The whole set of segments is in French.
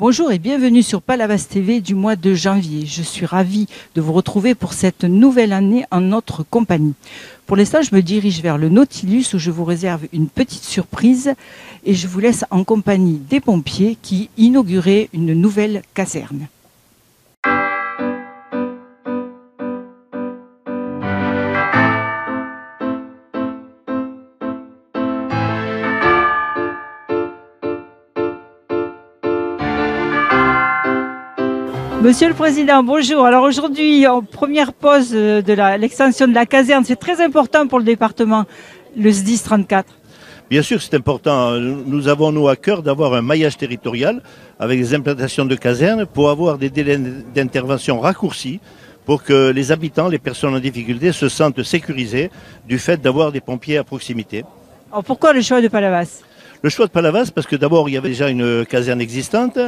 Bonjour et bienvenue sur Palavas TV du mois de janvier. Je suis ravie de vous retrouver pour cette nouvelle année en notre compagnie. Pour l'instant, je me dirige vers le Nautilus où je vous réserve une petite surprise et je vous laisse en compagnie des pompiers qui inauguraient une nouvelle caserne. Monsieur le Président, bonjour. Alors aujourd'hui, en première pause de l'extension de la caserne, c'est très important pour le département, le SDIS 34. Bien sûr, c'est important. Nous avons, nous, à cœur d'avoir un maillage territorial avec des implantations de casernes pour avoir des délais d'intervention raccourcis pour que les habitants, les personnes en difficulté se sentent sécurisés du fait d'avoir des pompiers à proximité. Alors pourquoi le choix de Palavas? Le choix de Palavas, parce que d'abord, il y avait déjà une caserne existante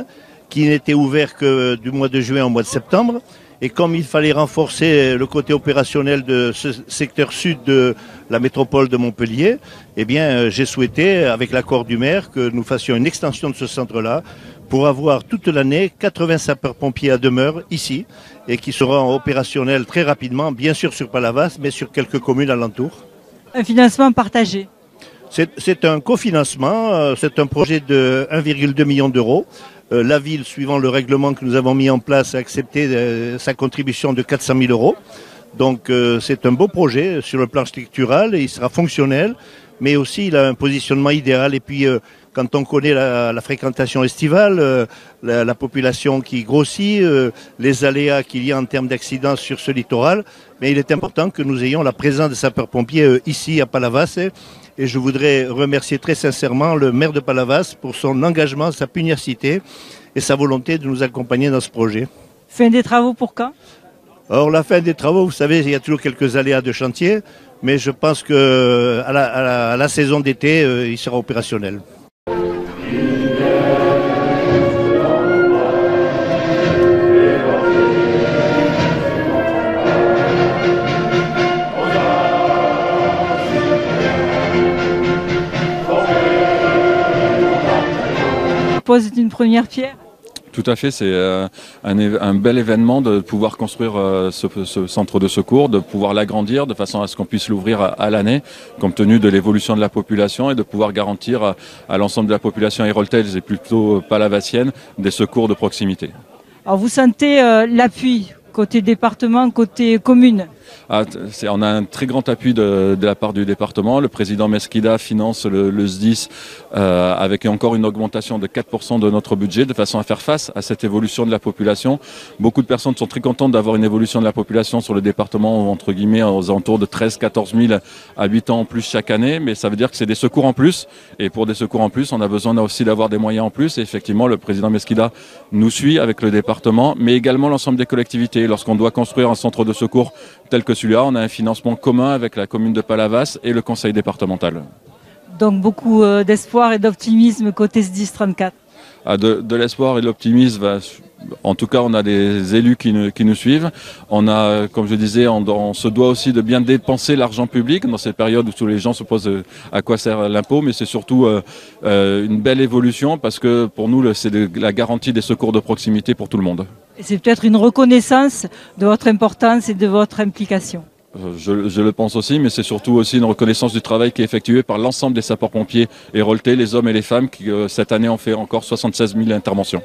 qui n'était ouverte que du mois de juin au mois de septembre. Et comme il fallait renforcer le côté opérationnel de ce secteur sud de la métropole de Montpellier, eh bien, j'ai souhaité, avec l'accord du maire, que nous fassions une extension de ce centre-là pour avoir toute l'année 80 sapeurs-pompiers à demeure ici et qui seront opérationnels très rapidement, bien sûr sur Palavas, mais sur quelques communes alentours. Un financement partagé. C'est un cofinancement, c'est un projet de 1,2 million d'euros. La ville, suivant le règlement que nous avons mis en place, a accepté sa contribution de 400 000 euros. Donc c'est un beau projet sur le plan structural, et il sera fonctionnel, mais aussi il a un positionnement idéal. Et puis quand on connaît la fréquentation estivale, la population qui grossit, les aléas qu'il y a en termes d'accidents sur ce littoral, mais il est important que nous ayons la présence des sapeurs-pompiers ici à Palavas. Et je voudrais remercier très sincèrement le maire de Palavas pour son engagement, sa pugnacité et sa volonté de nous accompagner dans ce projet. Fin des travaux pour quand? Alors la fin des travaux, vous savez, il y a toujours quelques aléas de chantier, mais je pense qu'à la saison d'été, il sera opérationnel. Pose d'une première pierre? Tout à fait, c'est un bel événement de pouvoir construire ce centre de secours, de pouvoir l'agrandir de façon à ce qu'on puisse l'ouvrir à l'année, compte tenu de l'évolution de la population et de pouvoir garantir à l'ensemble de la population héroltaise et plutôt palavassienne des secours de proximité. Alors vous sentez l'appui côté département, côté commune? On a un très grand appui de la part du département. Le président Mesquida finance le SDIS avec encore une augmentation de 4% de notre budget de façon à faire face à cette évolution de la population. Beaucoup de personnes sont très contentes d'avoir une évolution de la population sur le département, entre guillemets, aux alentours de 13-14 000 habitants en plus chaque année. Mais ça veut dire que c'est des secours en plus. Et pour des secours en plus, on a besoin aussi d'avoir des moyens en plus. Et effectivement, le président Mesquida nous suit avec le département, mais également l'ensemble des collectivités. Lorsqu'on doit construire un centre de secours tel que celui-là, on a un financement commun avec la commune de Palavas et le conseil départemental. Donc beaucoup d'espoir et d'optimisme côté SDIS 34. De l'espoir et de l'optimisme, en tout cas on a des élus qui nous suivent. On a, comme je disais, on se doit aussi de bien dépenser l'argent public dans cette période où tous les gens se posent à quoi sert l'impôt, mais c'est surtout une belle évolution parce que pour nous c'est la garantie des secours de proximité pour tout le monde. Et c'est peut-être une reconnaissance de votre importance et de votre implication. Je le pense aussi, mais c'est surtout aussi une reconnaissance du travail qui est effectué par l'ensemble des sapeurs-pompiers héroltais, les hommes et les femmes, qui cette année ont fait encore 76 000 interventions.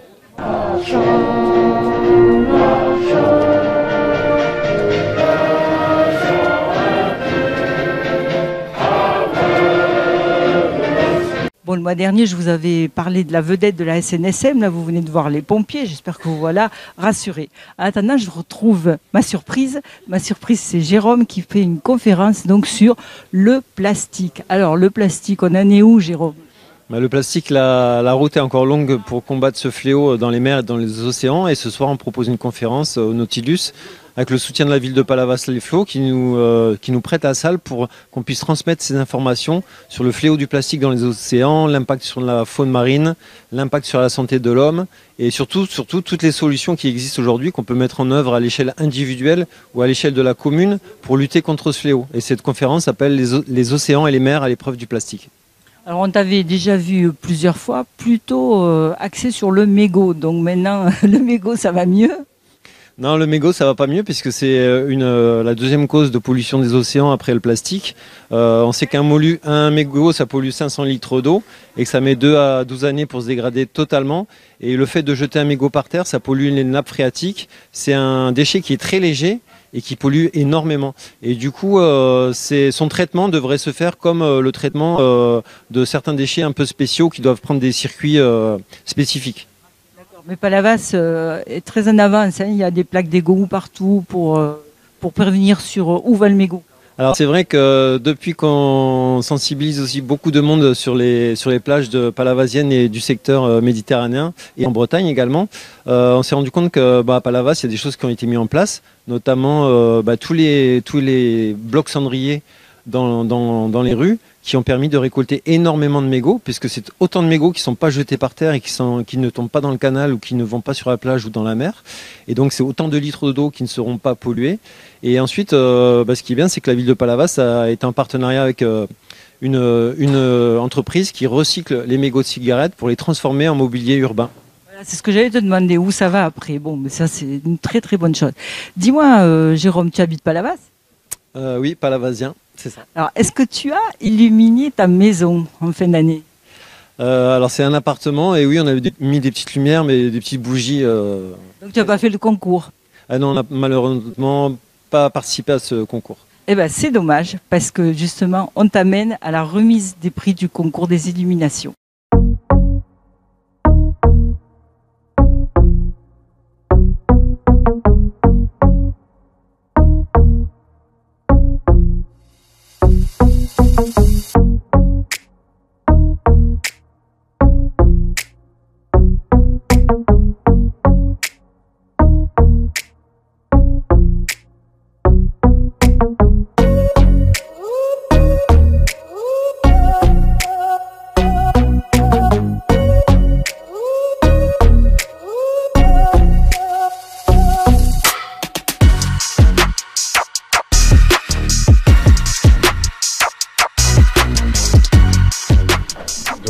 Bon, le mois dernier, je vous avais parlé de la vedette de la SNSM. Là, vous venez de voir les pompiers. J'espère que vous voilà rassurés. En attendant, je retrouve ma surprise. Ma surprise, c'est Jérôme qui fait une conférence donc sur le plastique. Alors, le plastique, on en est où, Jérôme? Le plastique, la route est encore longue pour combattre ce fléau dans les mers et dans les océans. Et ce soir, on propose une conférence au Nautilus avec le soutien de la ville de Palavas-les Flots qui nous prête la salle pour qu'on puisse transmettre ces informations sur le fléau du plastique dans les océans, l'impact sur la faune marine, l'impact sur la santé de l'homme et surtout toutes les solutions qui existent aujourd'hui qu'on peut mettre en œuvre à l'échelle individuelle ou à l'échelle de la commune pour lutter contre ce fléau. Et cette conférence s'appelle les océans et les mers à l'épreuve du plastique. Alors on t'avait déjà vu plusieurs fois, plutôt axé sur le mégot. Donc maintenant, le mégot, ça va mieux. Non, le mégot, ça va pas mieux puisque c'est la deuxième cause de pollution des océans après le plastique. On sait un mégot, ça pollue 500 litres d'eau et que ça met 2 à 12 années pour se dégrader totalement. Et le fait de jeter un mégot par terre, ça pollue les nappes phréatiques. C'est un déchet qui est très léger et qui pollue énormément. Et du coup, son traitement devrait se faire comme le traitement de certains déchets un peu spéciaux qui doivent prendre des circuits spécifiques. Mais Palavas est très en avance. Hein. Il y a des plaques d'égout partout pour prévenir sur où va le mégot. Alors c'est vrai que depuis qu'on sensibilise aussi beaucoup de monde sur les plages palavasiennes et du secteur méditerranéen et en Bretagne également, on s'est rendu compte que à Palavas, il y a des choses qui ont été mises en place, notamment tous les blocs cendriers dans les rues qui ont permis de récolter énormément de mégots, puisque c'est autant de mégots qui ne sont pas jetés par terre et qui ne tombent pas dans le canal ou qui ne vont pas sur la plage ou dans la mer. Et donc c'est autant de litres d'eau qui ne seront pas pollués. Et ensuite, ce qui est bien, c'est que la ville de Palavas a été en partenariat avec une entreprise qui recycle les mégots de cigarettes pour les transformer en mobilier urbain. Voilà, c'est ce que j'allais te demander, où ça va après. Bon, mais ça c'est une très très bonne chose. Dis-moi, Jérôme, tu habites Palavas ? Oui, palavasien, c'est ça. Alors, est-ce que tu as illuminé ta maison en fin d'année ? Alors, c'est un appartement et oui, on avait mis des petites lumières, mais des petites bougies. Donc, tu n'as pas fait le concours ? Ah non, on n'a malheureusement pas participé à ce concours. Eh bien, c'est dommage, parce que justement, on t'amène à la remise des prix du concours des illuminations.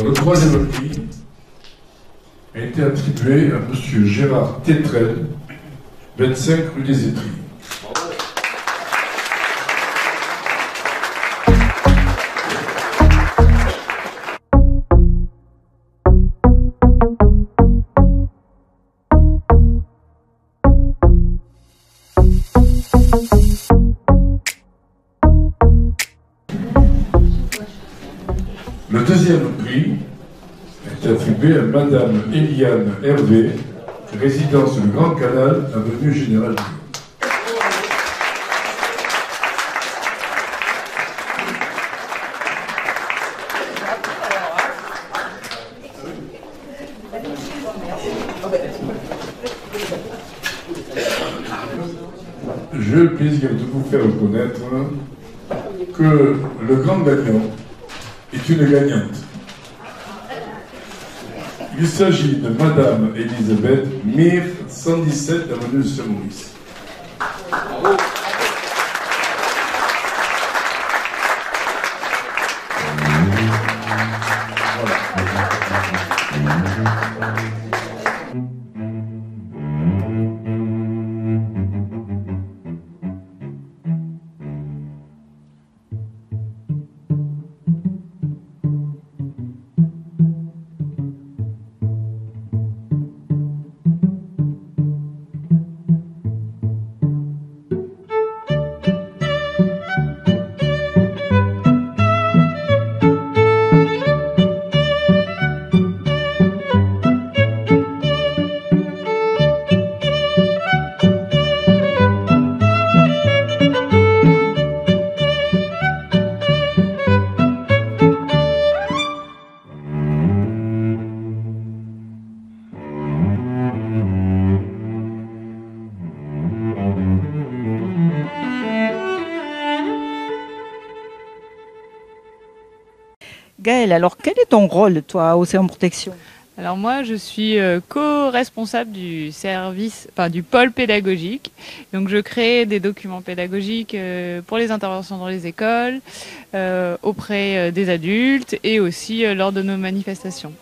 Le troisième prix a été attribué à M. Gérard Tétrel, 25 rue des Étries. Le deuxième prix est attribué à Madame Eliane Hervé, résidence du Grand Canal, avenue Général. J'ai le plaisir de vous faire reconnaître que le grand gagnant est une gagnante. Il s'agit de Madame Elisabeth Mir, 117 avenue de Saint-Maurice. Gaëlle, alors quel est ton rôle, toi, à Océan Protection ? Alors moi, je suis co responsable du service, enfin du pôle pédagogique. Donc je crée des documents pédagogiques pour les interventions dans les écoles, auprès des adultes et aussi lors de nos manifestations.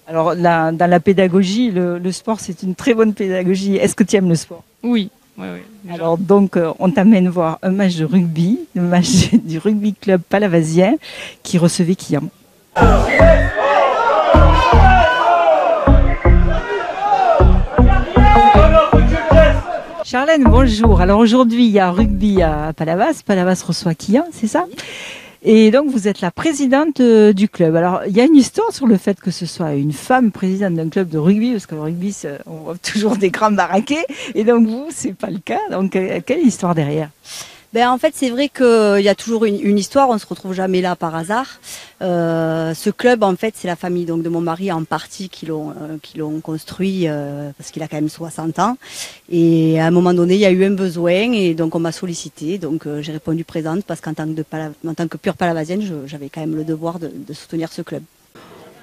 Alors dans la pédagogie, le sport c'est une très bonne pédagogie. Est-ce que tu aimes le sport? Oui. Oui, oui. Alors donc on t'amène voir un match de rugby, le match du rugby club palavasien qui recevait Quillan. Charlène, bonjour. Alors aujourd'hui il y a rugby à Palavas, Palavas reçoit Quillan, c'est ça? Et donc vous êtes la présidente du club. Alors il y a une histoire sur le fait que ce soit une femme présidente d'un club de rugby, parce qu'au rugby on voit toujours des grands baraquets, et donc vous c'est pas le cas. Donc quelle histoire derrière? En fait, c'est vrai qu'il y a toujours une histoire, on se retrouve jamais là par hasard. Ce club, en fait, c'est la famille donc de mon mari en partie qui l'ont construit parce qu'il a quand même 60 ans. Et à un moment donné, il y a eu un besoin et donc on m'a sollicité. Donc j'ai répondu présente parce qu'en tant que pure palavasienne, j'avais quand même le devoir de soutenir ce club.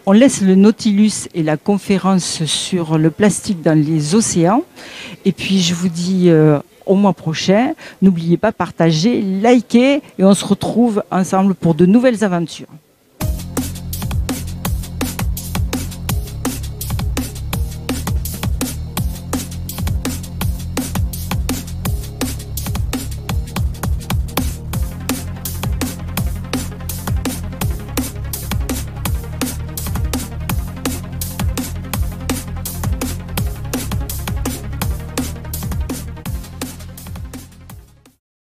On laisse le Nautilus et la conférence sur le plastique dans les océans. Et puis je vous dis au mois prochain, n'oubliez pas, partager, liker et on se retrouve ensemble pour de nouvelles aventures.